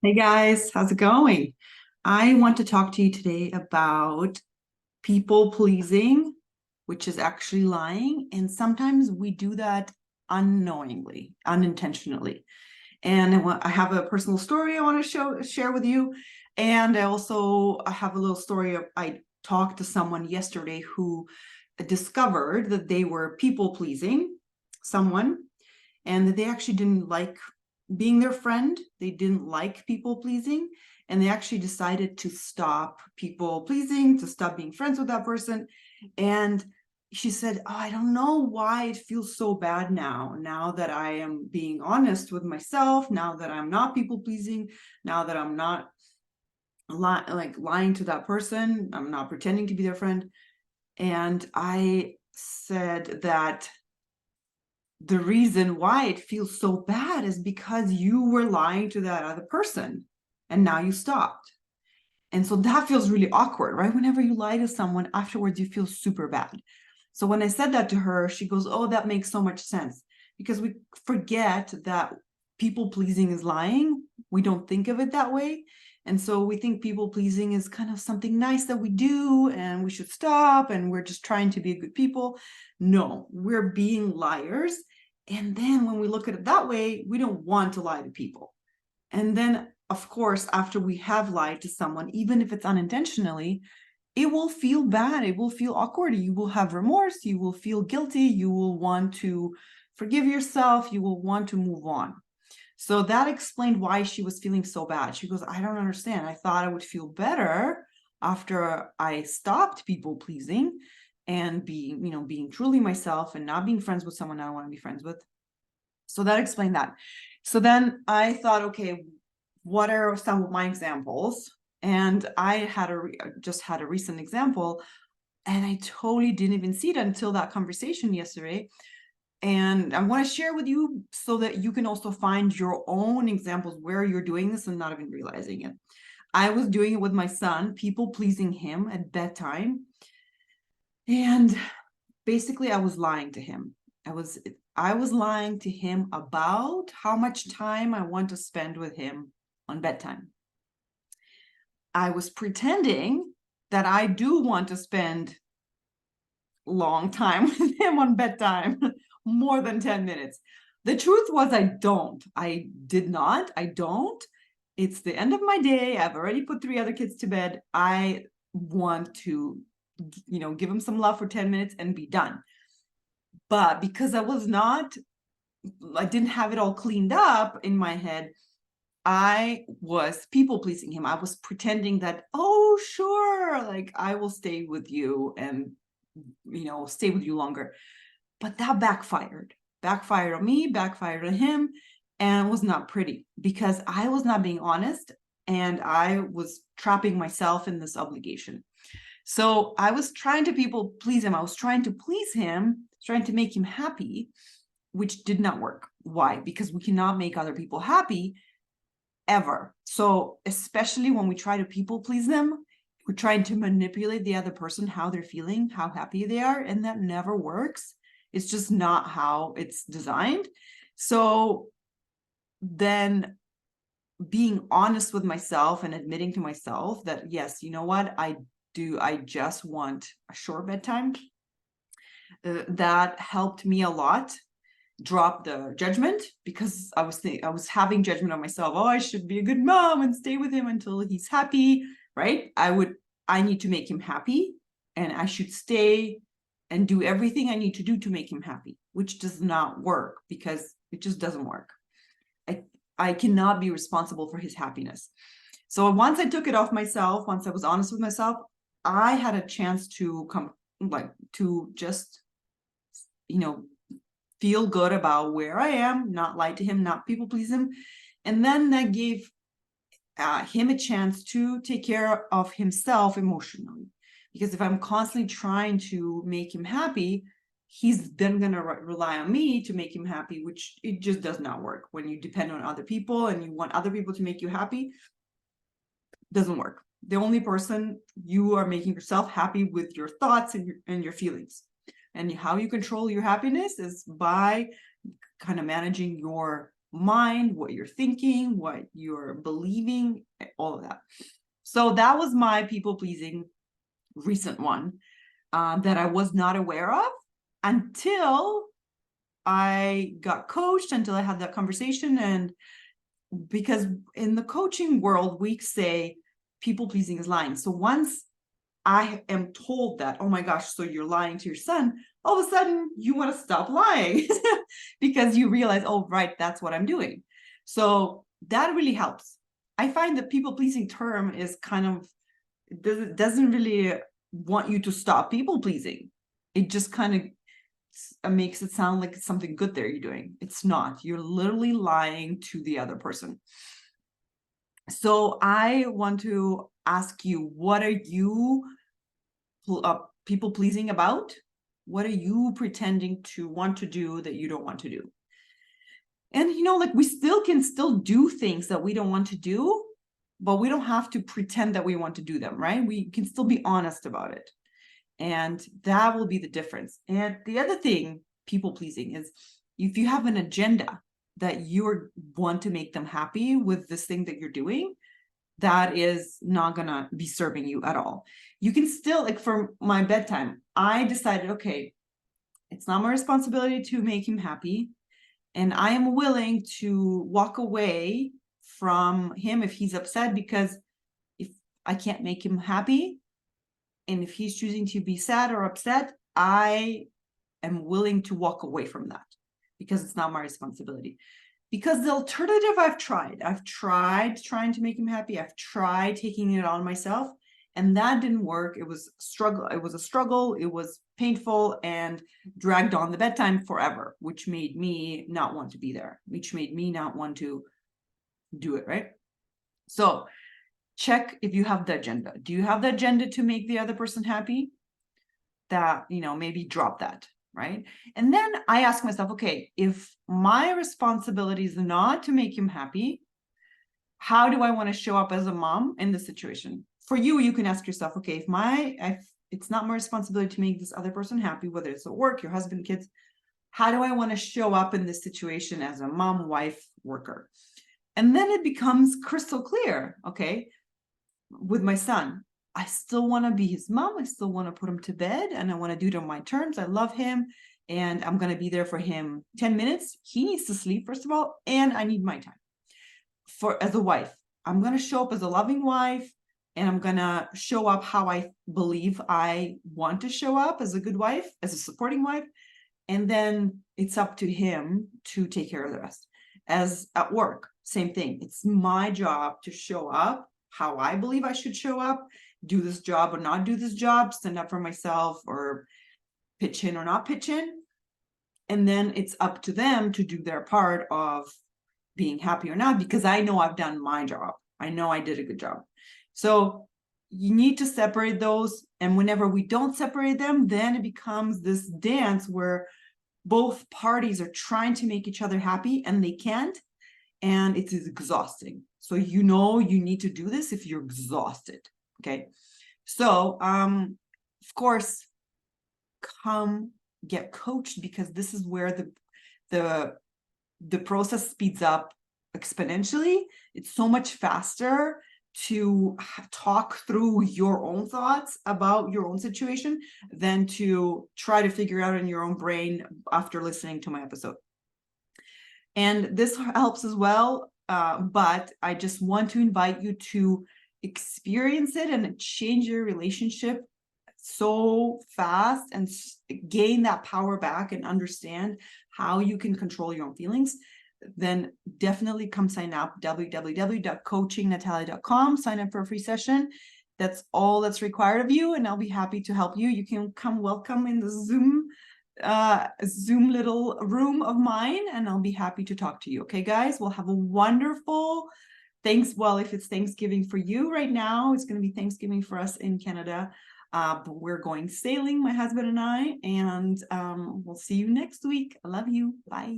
Hey guys, how's it going? I want to talk to you today about people pleasing, which is actually lying. And sometimes we do that unknowingly, unintentionally. And I have a personal story I want to share with you. And I have a little story I talked to someone yesterday who discovered that they were people pleasing someone and that they actually didn't like being their friend. They didn't like people pleasing, and they actually decided to stop people pleasing, to stop being friends with that person. And she said, "Oh, I don't know why it feels so bad now that I am being honest with myself, now that I'm not people pleasing, now that I'm not lying to that person, I'm not pretending to be their friend." And I said that the reason why it feels so bad is because you were lying to that other person and now you stopped. And so that feels really awkward, right? Whenever you lie to someone afterwards, you feel super bad. So when I said that to her, she goes, "Oh, that makes so much sense." Because we forget that people pleasing is lying. We don't think of it that way. And so we think people pleasing is kind of something nice that we do and we should stop and we're just trying to be a good people. No, we're being liars. And then when we look at it that way, we don't want to lie to people. And then, of course, after we have lied to someone, even if it's unintentionally, it will feel bad. It will feel awkward. You will have remorse. You will feel guilty. You will want to forgive yourself. You will want to move on. So that explained why she was feeling so bad. She goes, "I don't understand. I thought I would feel better after I stopped people pleasing and being truly myself and not being friends with someone I don't want to be friends with." So that explained that. So then I thought, okay, what are some of my examples? And I just had a recent example, and I totally didn't even see it until that conversation yesterday. And I want to share with you so that you can also find your own examples where you're doing this and not even realizing it. I was doing it with my son, people pleasing him at bedtime. And basically I was lying to him. I was lying to him about how much time I want to spend with him on bedtime. I was pretending that I do want to spend long time with him on bedtime, more than 10 minutes. The truth was I don't. I did not. I don't. It's the end of my day. I've already put 3 other kids to bed. I want to, give them some love for 10 minutes and be done. But because I didn't have it all cleaned up in my head, I was people pleasing him. I was pretending that, "Oh, sure, like I will stay with you and, stay with you longer." But that backfired on me, backfired on him, and was not pretty because I was not being honest and I was trapping myself in this obligation. So I was trying to people please him. I was trying to please him, trying to make him happy, which did not work. Why? Because we cannot make other people happy ever. So especially when we try to people please them, we're trying to manipulate the other person, how they're feeling, how happy they are, and that never works. It's just not how it's designed. So then being honest with myself and admitting to myself that, yes, you know what, I just want a short bedtime. That helped me a lot drop the judgment, because I was having judgment on myself. Oh, I should be a good mom and stay with him until he's happy, right? I need to make him happy, and I should stay and do everything I need to do to make him happy, which does not work because it just doesn't work. I cannot be responsible for his happiness. So once I took it off myself, once I was honest with myself, I had a chance to just, feel good about where I am, not lie to him, not people please him. And then that gave him a chance to take care of himself emotionally. Because if I'm constantly trying to make him happy, he's then going to rely on me to make him happy, which it just does not work. When you depend on other people and you want other people to make you happy, doesn't work. The only person you are making yourself happy with your thoughts and your feelings. And how you control your happiness is by kind of managing your mind, what you're thinking, what you're believing, all of that. So that was my people pleasing recent one that I was not aware of until I got coached, until I had that conversation. And because in the coaching world, we say people pleasing is lying. So once I am told that, oh my gosh, so you're lying to your son, all of a sudden you want to stop lying because you realize, oh, right, that's what I'm doing. So that really helps. I find the people pleasing term is kind of, doesn't really want you to stop people pleasing. It just kind of makes it sound like it's something good that you're doing. It's not. You're literally lying to the other person. So I want to ask you, what are you people pleasing about? What are you pretending to want to do that you don't want to do? And like we can still do things that we don't want to do, but we don't have to pretend that we want to do them, right? We can still be honest about it. And that will be the difference. And the other thing, people pleasing, is if you have an agenda that you want to make them happy with this thing that you're doing, that is not gonna be serving you at all. You can still, like for my bedtime, I decided, okay, it's not my responsibility to make him happy. And I am willing to walk away from him if he's upset, because if I can't make him happy, and if he's choosing to be sad or upset, I am willing to walk away from that because it's not my responsibility. Because the alternative I've tried trying to make him happy. I've tried taking it on myself, and that didn't work. It was a struggle. It was painful and dragged on the bedtime forever, which made me not want to be there, which made me not want to do it, right? So check if you have the agenda. Do you have the agenda to make the other person happy? That, maybe drop that, right? And then I ask myself, okay, if my responsibility is not to make him happy, how do I want to show up as a mom in this situation? For you, you can ask yourself, okay, if it's not my responsibility to make this other person happy, whether it's at work, your husband, kids, how do I want to show up in this situation as a mom, wife, worker? And then it becomes crystal clear, okay, with my son, I still want to be his mom. I still want to put him to bed, and I want to do it on my terms. I love him, and I'm going to be there for him 10 minutes. He needs to sleep, first of all, and I need my time. As a wife, I'm going to show up as a loving wife, and I'm going to show up how I believe I want to show up as a good wife, as a supporting wife. And then it's up to him to take care of the rest. As at work, same thing. It's my job to show up how I believe I should show up, do this job or not do this job, stand up for myself or pitch in or not pitch in. And then it's up to them to do their part of being happy or not, because I know I've done my job. I know I did a good job. So you need to separate those. And whenever we don't separate them, then it becomes this dance where both parties are trying to make each other happy and they can't. And it is exhausting. So you need to do this if you're exhausted. Okay. So of course, come get coached, because this is where the process speeds up exponentially. It's so much faster to talk through your own thoughts about your own situation than to try to figure out in your own brain after listening to my episode. And this helps as well, but I just want to invite you to experience it and change your relationship so fast and gain that power back and understand how you can control your own feelings. Then definitely come sign up, www.coachingnatalia.com. Sign up for a free session. That's all that's required of you, and I'll be happy to help you. You can come welcome in the Zoom little room of mine, and I'll be happy to talk to you. Okay, guys, we'll have a wonderful if it's Thanksgiving for you right now, it's going to be Thanksgiving for us in Canada. But we're going sailing, my husband and I, and we'll see you next week. I love you. Bye.